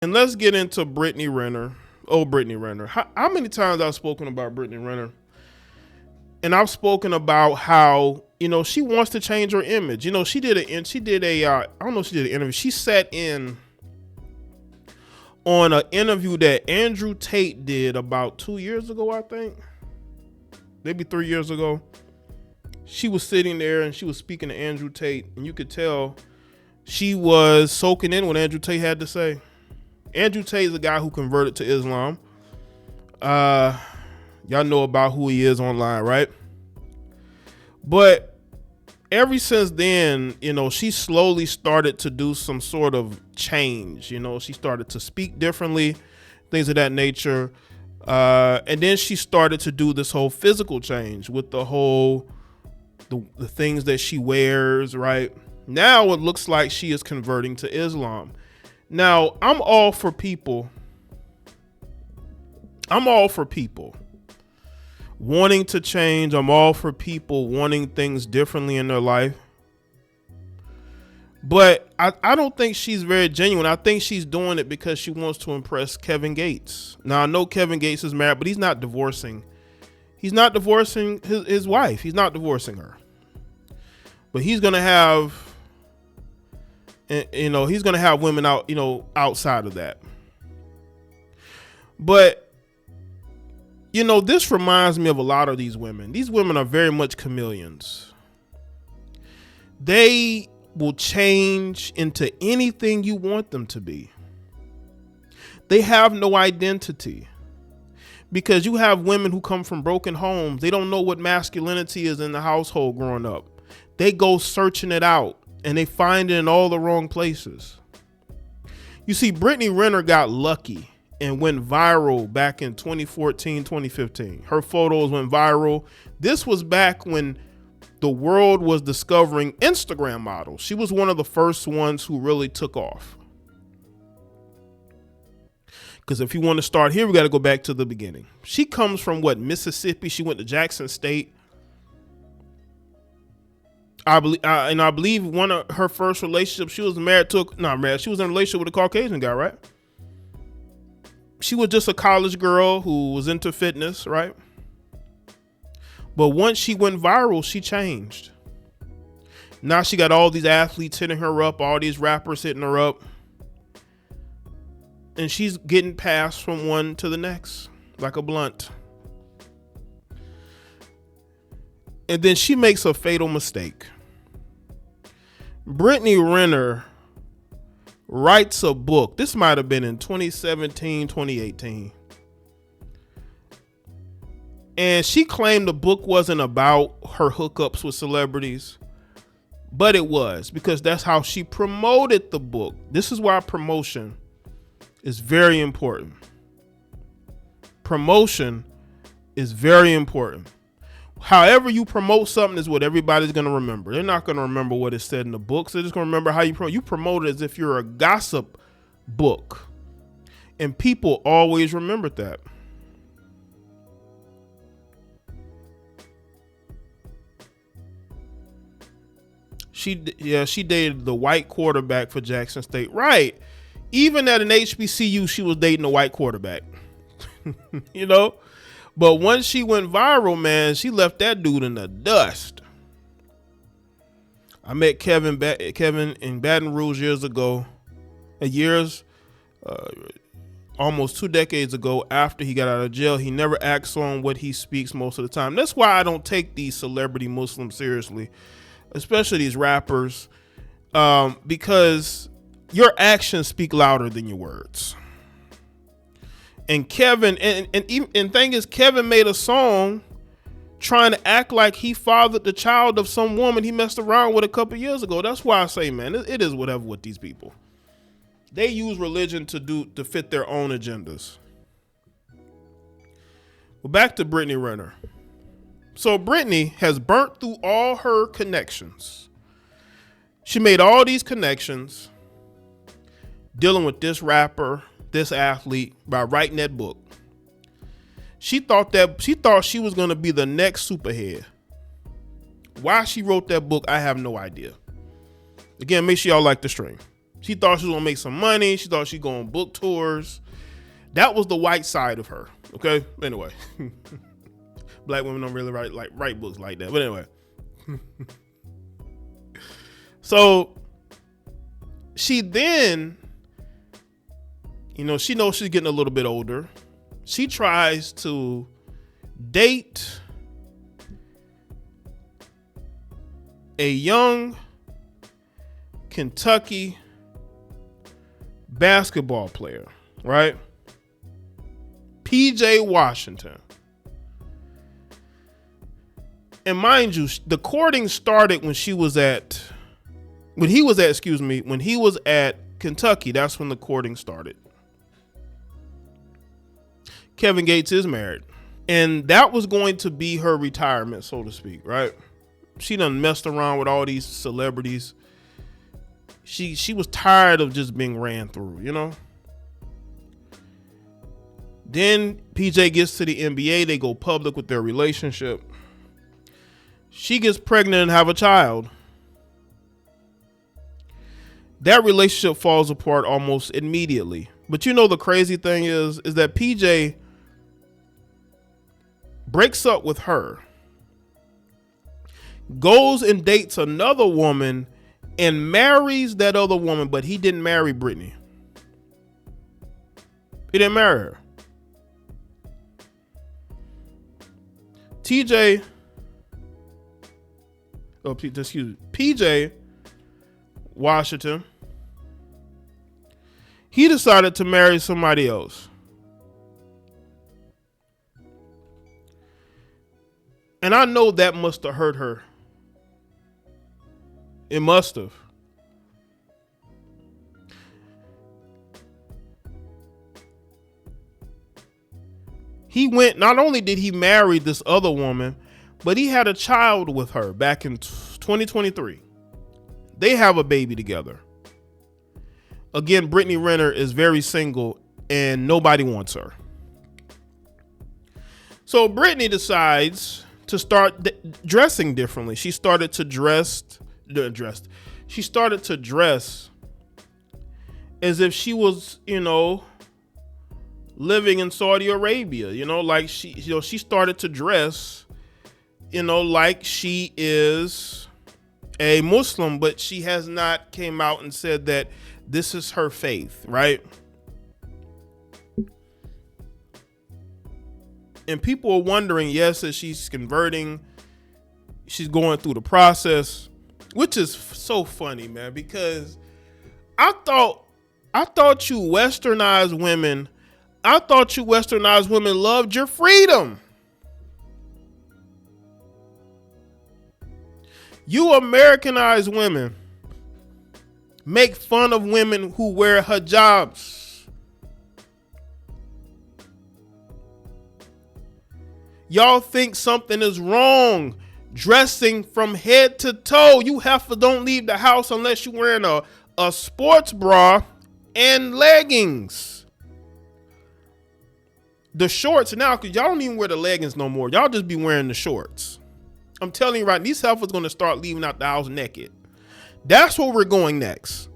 And let's get into Brittany Renner. Oh, Brittany Renner. How many times I've spoken about Brittany Renner? And I've spoken about how, she wants to change her image. I don't know if she did an interview. She sat in on an interview that Andrew Tate did about 2 years ago, I think. Maybe 3 years ago. She was sitting there and she was speaking to Andrew Tate, and you could tell she was soaking in what Andrew Tate had to say. Andrew Tate is a guy who converted to Islam. Y'all know about who he is online, right? But ever since then, she slowly started to do some sort of change. She started to speak differently, things of that nature. And then she started to do this whole physical change with the things that she wears, right? Now it looks like she is converting to Islam. Now, I'm all for people wanting to change. I'm all for people wanting things differently in their life. But I don't think she's very genuine. I think she's doing it because she wants to impress Kevin Gates. Now, I know Kevin Gates is married, but he's not divorcing. He's not divorcing his wife. He's not divorcing her. But he's going to have, he's going to have women out, outside of that. But, this reminds me of a lot of these women. These women are very much chameleons. They will change into anything you want them to be. They have no identity. Because you have women who come from broken homes. They don't know what masculinity is in the household growing up. They go searching it out and they find it in all the wrong places. You see, Brittany Renner got lucky and went viral back in 2014, 2015. Her photos went viral. This was back when the world was discovering Instagram models. She was one of the first ones who really took off. Because if you want to start here, we got to go back to the beginning. She comes from Mississippi. She went to Jackson State. I believe one of her first relationships, she was married to, she was in a relationship with a Caucasian guy, right? She was just a college girl who was into fitness, right? But once she went viral, she changed. Now she got all these athletes hitting her up, all these rappers hitting her up. And she's getting passed from one to the next, like a blunt. And then she makes a fatal mistake. Brittany Renner writes a book. This might have been in 2017, 2018. And she claimed the book wasn't about her hookups with celebrities, but it was, because that's how she promoted the book. This is why promotion is very important. Promotion is very important. However you promote something is what everybody's going to remember. They're not going to remember what is said in the books. They're just going to remember how you promote it as if you're a gossip book. And people always remembered that. She dated the white quarterback for Jackson State. Right. Even at an HBCU, she was dating a white quarterback. But once she went viral, man, she left that dude in the dust. I met Kevin in Baton Rouge years ago. Almost 2 decades ago, after he got out of jail. He never acts on what he speaks most of the time. That's why I don't take these celebrity Muslims seriously, especially these rappers, because your actions speak louder than your words. And Kevin, and thing is, Kevin made a song trying to act like he fathered the child of some woman he messed around with a couple years ago. That's why I say, man, it is whatever with these people. They use religion to fit their own agendas. Well, back to Brittany Renner. So Brittany has burnt through all her connections. She made all these connections dealing with this rapper, this athlete, by writing that book. She thought she was going to be the next superhead. Why she wrote that book, I have no idea. Again, make sure y'all like the stream. She thought she was gonna make some money. She thought she'd go on book tours. That was the white side of her. Okay. Anyway, black women don't really write books like that. But anyway, so she then, she knows she's getting a little bit older. She tries to date a young Kentucky basketball player, right? PJ Washington. And mind you, the courting started when he was at Kentucky. That's when the courting started. Kevin Gates is married. And that was going to be her retirement, so to speak, right? She done messed around with all these celebrities. She was tired of just being ran through, Then PJ gets to the NBA. They go public with their relationship. She gets pregnant and have a child. That relationship falls apart almost immediately. But the crazy thing is that PJ breaks up with her, goes and dates another woman and marries that other woman, but he didn't marry Britney. He didn't marry her. PJ Washington, he decided to marry somebody else. And I know that must have hurt her. It must have. Not only did he marry this other woman, but he had a child with her back in 2023. They have a baby together. Again, Brittany Renner is very single and nobody wants her. So Brittany decides to start dressing differently. She started to dress as if she was, living in Saudi Arabia, like she started to dress, like she is a Muslim, but she has not came out and said that this is her faith, right? And people are wondering, yes, as she's converting, she's going through the process, which is so funny, man, because I thought you westernized women loved your freedom. You Americanized women make fun of women who wear hijabs. Y'all think something is wrong dressing from head to toe. You don't leave the house unless you're wearing a sports bra and leggings. The shorts now, because y'all don't even wear the leggings no more. Y'all just be wearing the shorts. I'm telling you right, these heifers going to start leaving out the house naked. That's where we're going next.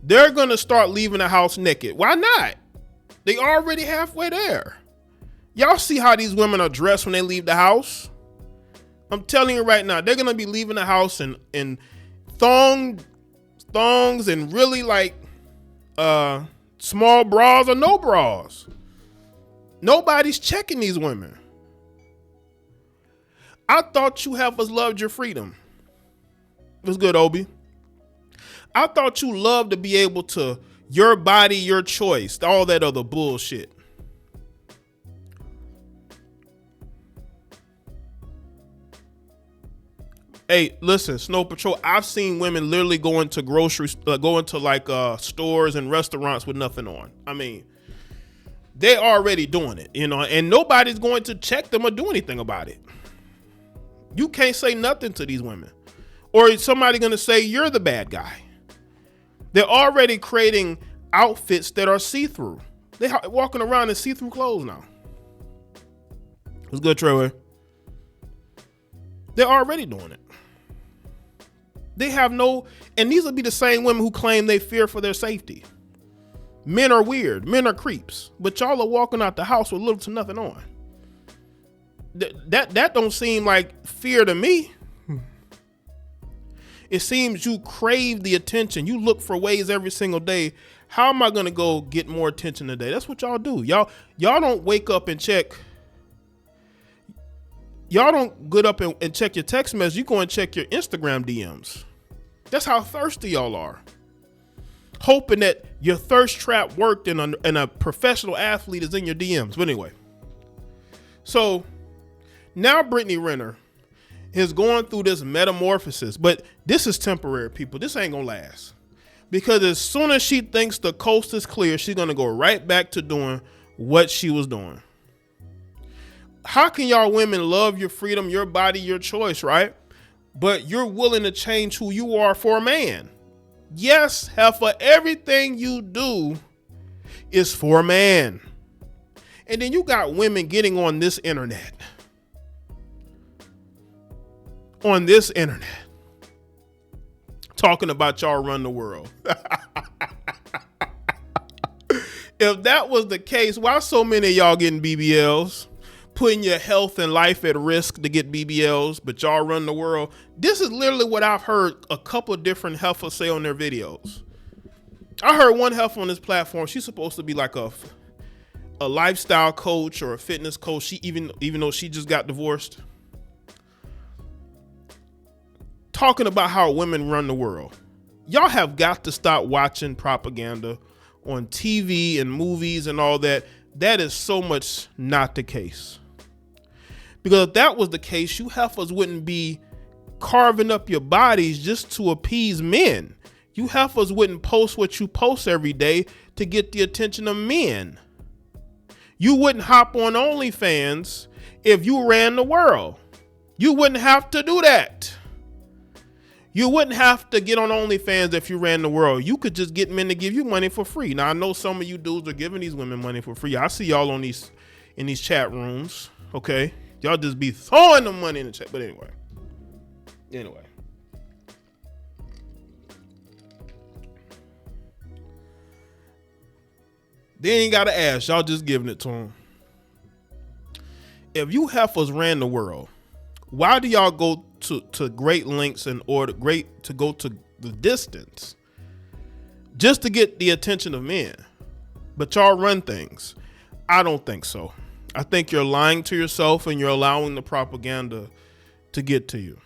They're going to start leaving the house naked. Why not? They already halfway there. Y'all see how these women are dressed when they leave the house? I'm telling you right now, they're going to be leaving the house in thongs and really small bras or no bras. Nobody's checking these women. I thought you heifers loved your freedom. What's good, Obi? I thought you loved to be able to, your body, your choice, all that other bullshit. Hey, listen, Snow Patrol, I've seen women literally go into stores and restaurants with nothing on. I mean, they're already doing it, and nobody's going to check them or do anything about it. You can't say nothing to these women. Or is somebody going to say you're the bad guy? They're already creating outfits that are see-through. They're walking around in see-through clothes now. What's good, Trevor? They're already doing it. They have no, and these will be the same women who claim they fear for their safety. Men are weird. Men are creeps. But y'all are walking out the house with little to nothing on. That don't seem like fear to me. It seems you crave the attention. You look for ways every single day. How am I going to go get more attention today? That's what y'all do. Y'all don't wake up and check. Y'all don't get up and check your text message. You go and check your Instagram DMs. That's how thirsty y'all are. Hoping that your thirst trap worked and a professional athlete is in your DMs. But anyway. So now Brittany Renner is going through this metamorphosis. But this is temporary, people. This ain't going to last. Because as soon as she thinks the coast is clear, she's going to go right back to doing what she was doing. How can y'all women love your freedom, your body, your choice, right? But you're willing to change who you are for a man. Yes, heifer, everything you do is for a man. And then you got women getting on this internet. Talking about y'all run the world. If that was the case, why so many of y'all getting BBLs? Putting your health and life at risk to get BBLs, but y'all run the world. This is literally what I've heard a couple of different heifers say on their videos. I heard one heifer on this platform. She's supposed to be like a lifestyle coach or a fitness coach. She even though she just got divorced, talking about how women run the world. Y'all have got to stop watching propaganda on TV and movies and all that. That is so much not the case. Because if that was the case, you heifers wouldn't be carving up your bodies just to appease men. You heifers wouldn't post what you post every day to get the attention of men. You wouldn't hop on OnlyFans if you ran the world. You wouldn't have to do that. You wouldn't have to get on OnlyFans if you ran the world. You could just get men to give you money for free. Now, I know some of you dudes are giving these women money for free. I see y'all in these chat rooms, okay? Y'all just be throwing the money in the chat. But anyway. They ain't got to ask. Y'all just giving it to them. If you heifers ran the world, why do y'all go to great lengths and go to the distance just to get the attention of men? But y'all run things. I don't think so. I think you're lying to yourself and you're allowing the propaganda to get to you.